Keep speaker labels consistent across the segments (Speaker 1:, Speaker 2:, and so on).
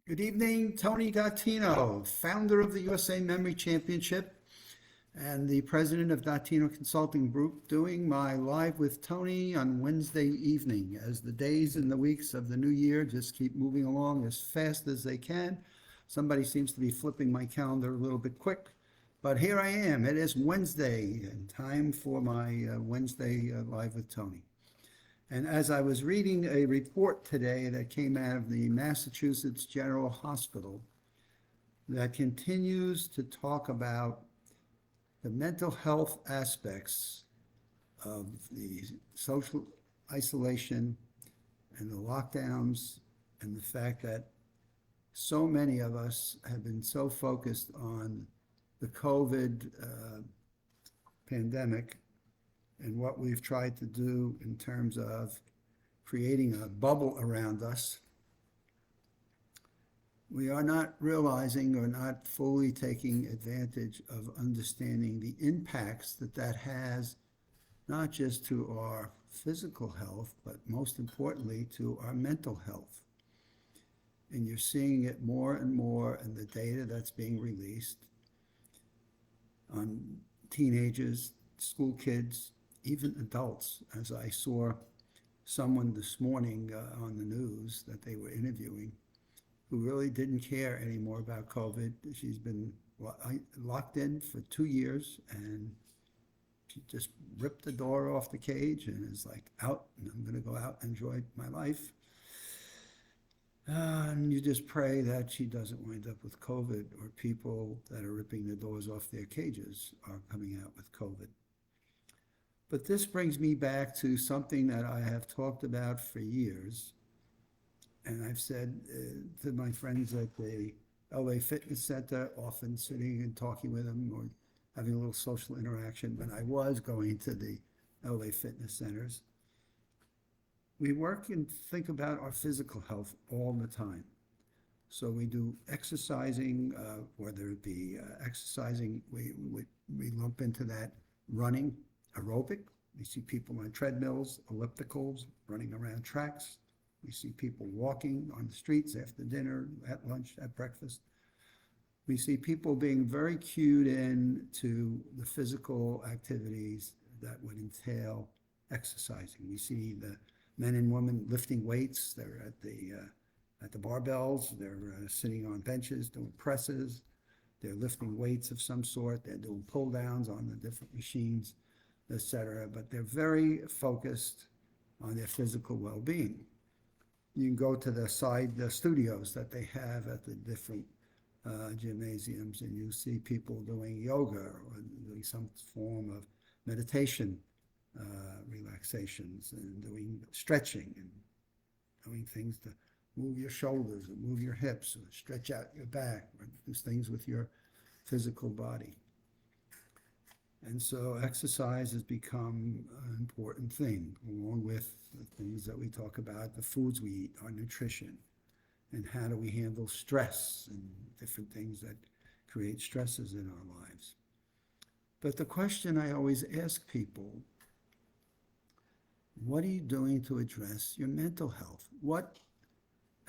Speaker 1: Good evening, Tony Gattino, founder of the USA Memory Championship and the president of Gattino Consulting Group, doing my Live with Tony on Wednesday evening as the days and the weeks of the new year just keep moving along as fast as they can. Somebody seems to be flipping my calendar a little bit quick, but here I am. It is Wednesday and time for my Wednesday Live with Tony. And as I was reading a report today that came out of the Massachusetts General Hospital that continues to talk about the mental health aspects of the social isolation and the lockdowns and the fact that so many of us have been so focused on the COVID pandemic and what we've tried to do in terms of creating a bubble around us, we are not realizing or not fully taking advantage of understanding the impacts that that has, not just to our physical health, but most importantly to our mental health. And you're seeing it more and more in the data that's being released on teenagers, school kids, even adults, as I saw someone this morning on the news that they were interviewing who really didn't care anymore about COVID. She's been locked in for 2 years and she just ripped the door off the cage and is like, out, and I'm going to go out and enjoy my life. And you just pray that she doesn't wind up with COVID or people that are ripping the doors off their cages are coming out with COVID. But this brings me back to something that I have talked about for years. And I've said to my friends at the LA Fitness Center, often sitting and talking with them or having a little social interaction when I was going to the LA Fitness Centers. We work and think about our physical health all the time. So we do exercising, whether it be exercising, we lump into that running, aerobic. We see people on treadmills, ellipticals, running around tracks. We see people walking on the streets after dinner, at lunch, at breakfast. We see people being very cued in to the physical activities that would entail exercising. We see the men and women lifting weights. They're at the barbells. They're sitting on benches doing presses. They're lifting weights of some sort. They're doing pull downs on the different machines, etc. But they're very focused on their physical well-being. You can go to the studios that they have at the different gymnasiums, and you see people doing yoga or doing some form of meditation, relaxations, and doing stretching and doing things to move your shoulders or move your hips or stretch out your back or do things with your physical body. And so exercise has become an important thing, along with the things that we talk about, the foods we eat, our nutrition, and how do we handle stress and different things that create stresses in our lives. But the question I always ask people, what are you doing to address your mental health? What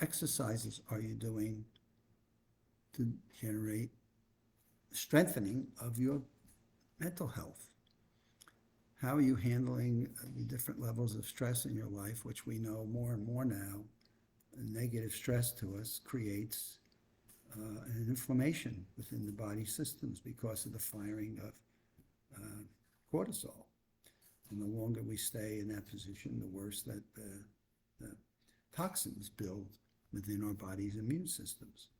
Speaker 1: exercises are you doing to generate strengthening of your mental health? How are you handling the different levels of stress in your life, which we know more and more now, negative stress to us creates an inflammation within the body systems because of the firing of cortisol. And the longer we stay in that position, the worse that the toxins build within our body's immune systems.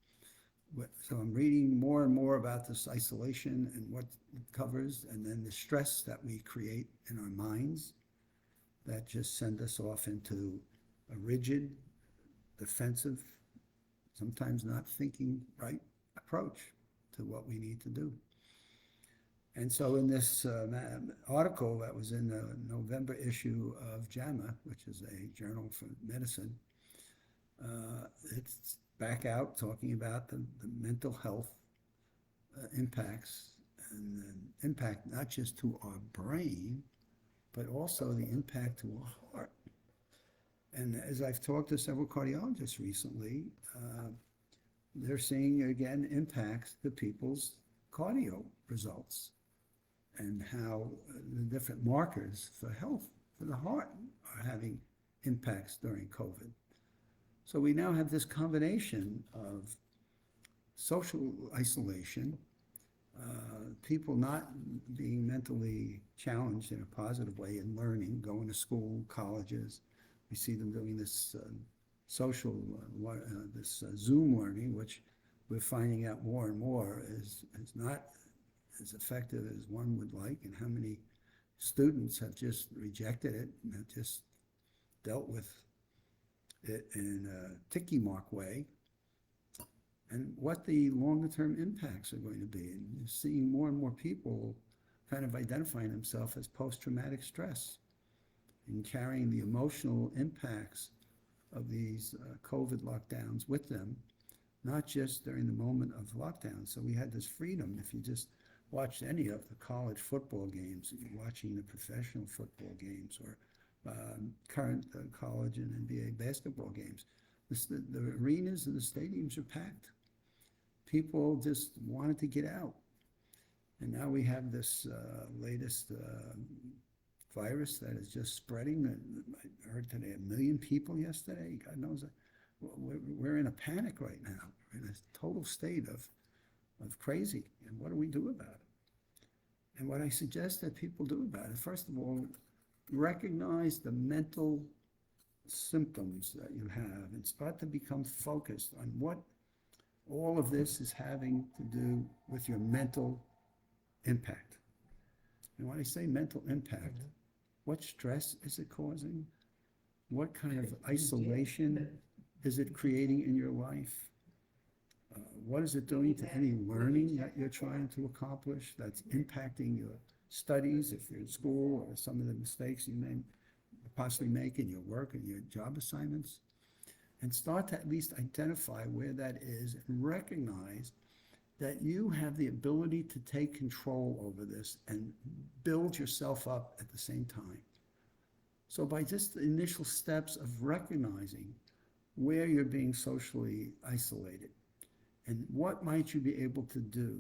Speaker 1: So I'm reading more and more about this isolation and what it covers, and then the stress that we create in our minds that just send us off into a rigid, defensive, sometimes not thinking right approach to what we need to do. And so in this article that was in the November issue of JAMA, which is a journal for medicine, it's back out talking about the mental health impacts and the impact not just to our brain, but also the impact to our heart. And as I've talked to several cardiologists recently, they're seeing again impacts to people's cardio results and how the different markers for health for the heart are having impacts during COVID. So we now have this combination of social isolation, people not being mentally challenged in a positive way in learning, going to school, colleges. We see them doing this social, Zoom learning, which we're finding out more and more is not as effective as one would like, and how many students have just rejected it and have just dealt with it in a ticky mark way, and what the longer term impacts are going to be. And you're seeing more and more people kind of identifying themselves as post-traumatic stress and carrying the emotional impacts of these COVID lockdowns with them, not just during the moment of lockdown. So we had this freedom. If you just watched any of the college football games, if you're watching the professional football games, or current college and NBA basketball games, the arenas and the stadiums are packed. People just wanted to get out. And now we have this latest virus that is just spreading. I heard today 1 million people yesterday. God knows, we're in a panic right now. We're in a total state of crazy. And what do we do about it? And what I suggest that people do about it, first of all, recognize the mental symptoms that you have and start to become focused on what all of this is having to do with your mental impact. And when I say mental impact, what stress is it causing? What kind of isolation is it creating in your life? What is it doing to any learning that you're trying to accomplish that's impacting your studies, if you're in school, or some of the mistakes you may possibly make in your work and your job assignments? And start to at least identify where that is and recognize that you have the ability to take control over this and build yourself up at the same time. So by just the initial steps of recognizing where you're being socially isolated and what might you be able to do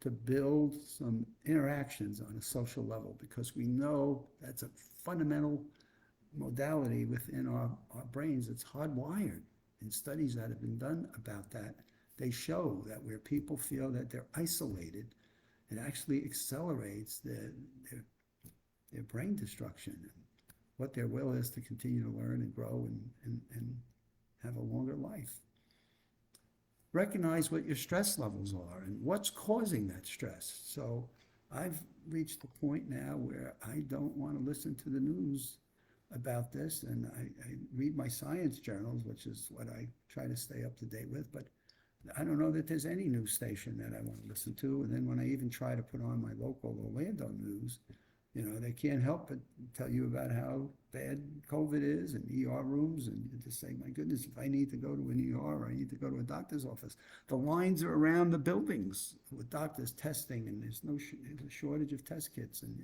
Speaker 1: to build some interactions on a social level, because we know that's a fundamental modality within our brains. It's hardwired. In studies that have been done about that, they show that where people feel that they're isolated, it actually accelerates their brain destruction and what their will is to continue to learn and grow and have a longer life. Recognize what your stress levels are and what's causing that stress. So I've reached the point now where I don't want to listen to the news about this, and I read my science journals, which is what I try to stay up to date with, but I don't know that there's any news station that I want to listen to. And then when I even try to put on my local Orlando news, they can't help but tell you about how bad COVID is and ER rooms, and you just say, my goodness, if I need to go to an ER or I need to go to a doctor's office, the lines are around the buildings with doctors testing, and there's a shortage of test kits, and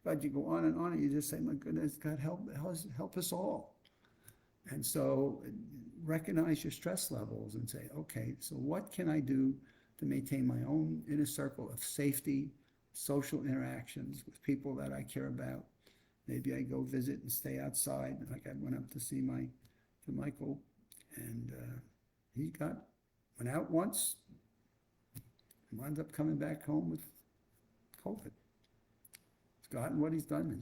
Speaker 1: God, you go on, and you just say, my goodness, God, help us all. And so recognize your stress levels and say, okay, so what can I do to maintain my own inner circle of safety, social interactions with people that I care about? Maybe I go visit and stay outside. Like I went up to see Michael, and he went out once, and wound up coming back home with COVID. He's gotten what he's done.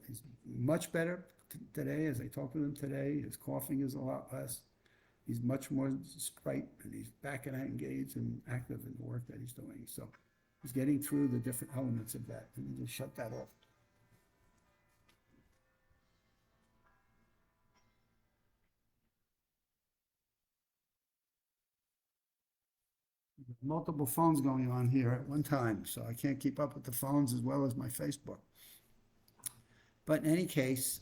Speaker 1: He's much better today. As I talk with him today, his coughing is a lot less. He's much more sprite, and he's back and engaged and active in the work that he's doing. So he's getting through the different elements of that. Let me just shut that off. Multiple phones going on here at one time, so I can't keep up with the phones as well as my Facebook. But in any case,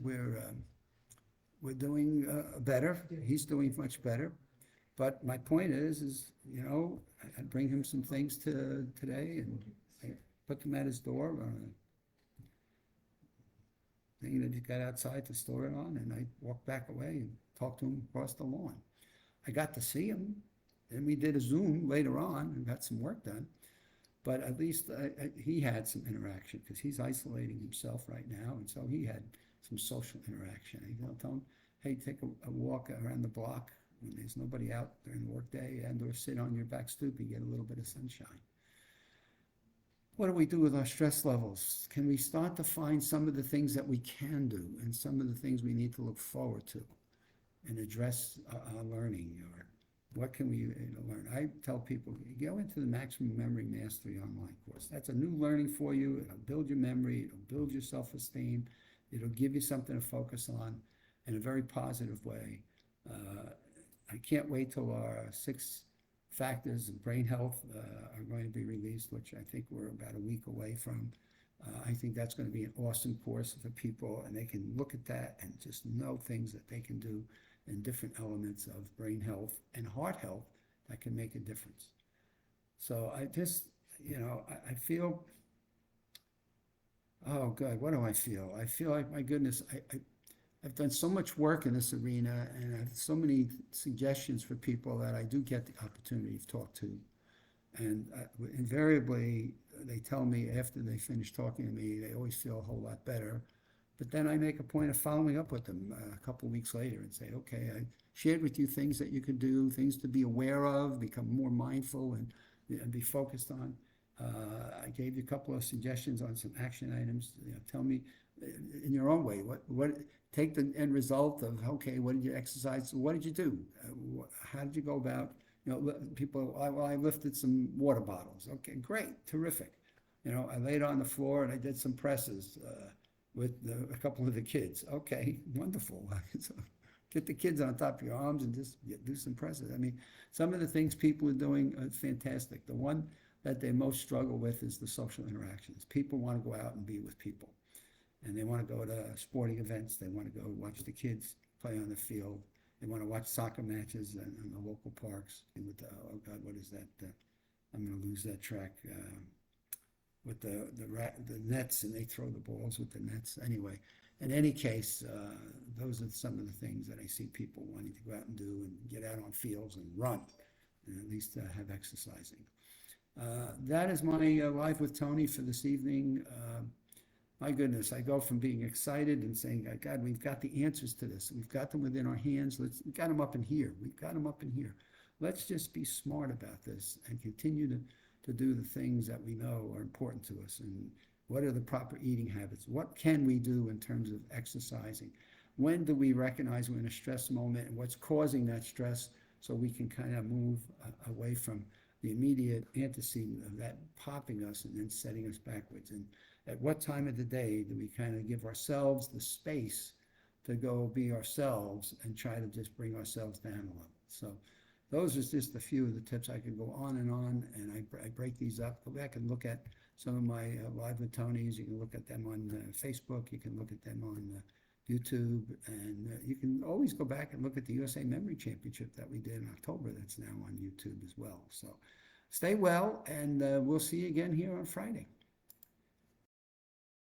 Speaker 1: we're doing better. He's doing much better. But my point is I bring him some things today, and I put them at his door on a thing that he got outside to store it on, and I walk back away and talk to him across the lawn. I got to see him, and we did a Zoom later on and got some work done. But at least he had some interaction because he's isolating himself right now, and so he had some social interaction. Tell him, hey, take a walk around the block when there's nobody out during the workday, and or sit on your back stoop and get a little bit of sunshine. What do we do with our stress levels? Can we start to find some of the things that we can do and some of the things we need to look forward to and address our learning, or what can we learn? I tell people, go into the Maximum Memory Mastery online course. That's a new learning for you. It'll build your memory. It'll build your self-esteem. It'll give you something to focus on in a very positive way. I can't wait till our 6 factors of brain health are going to be released, which I think we're about a week away from. I think that's going to be an awesome course for people, and they can look at that and just know things that they can do in different elements of brain health and heart health that can make a difference. So I just, I feel, oh God, what do I feel? I feel like, my goodness, I've done so much work in this arena, and I have so many suggestions for people that I do get the opportunity to talk to. And invariably, they tell me after they finish talking to me, they always feel a whole lot better. But then I make a point of following up with them a couple of weeks later and say, okay, I shared with you things that you could do, things to be aware of, become more mindful and be focused on. I gave you a couple of suggestions on some action items. Tell me in your own way, what take the end result of, okay, what did you exercise? What did you do? How did you go about, people, well, I lifted some water bottles. Okay, great, terrific. I laid on the floor and I did some presses with a couple of the kids. Okay, wonderful. So get the kids on top of your arms and just do some presses. I mean, some of the things people are doing are fantastic. The one that they most struggle with is the social interactions. People want to go out and be with people. And they want to go to sporting events. They want to go watch the kids play on the field. They want to watch soccer matches in the local parks. And with oh God, what is that? I'm going to lose that track. With the nets, and they throw the balls with the nets. Anyway, in any case, those are some of the things that I see people wanting to go out and do, and get out on fields and run, and at least have exercising. That is my Live with Tony for this evening. My goodness, I go from being excited and saying, God, we've got the answers to this. We've got them within our hands. We've got them up in here. We've got them up in here. Let's just be smart about this and continue to do the things that we know are important to us. And what are the proper eating habits? What can we do in terms of exercising? When do we recognize we're in a stress moment, and what's causing that stress, so we can kind of move away from the immediate antecedent of that popping us and then setting us backwards? And at what time of the day do we kind of give ourselves the space to go be ourselves and try to just bring ourselves down a level? So those are just a few of the tips. I could go on, and I break these up. Go back and look at some of my Live with Tonys. You can look at them on Facebook. You can look at them on YouTube. And you can always go back and look at the USA Memory Championship that we did in October. That's now on YouTube as well. So stay well, and we'll see you again here on Friday.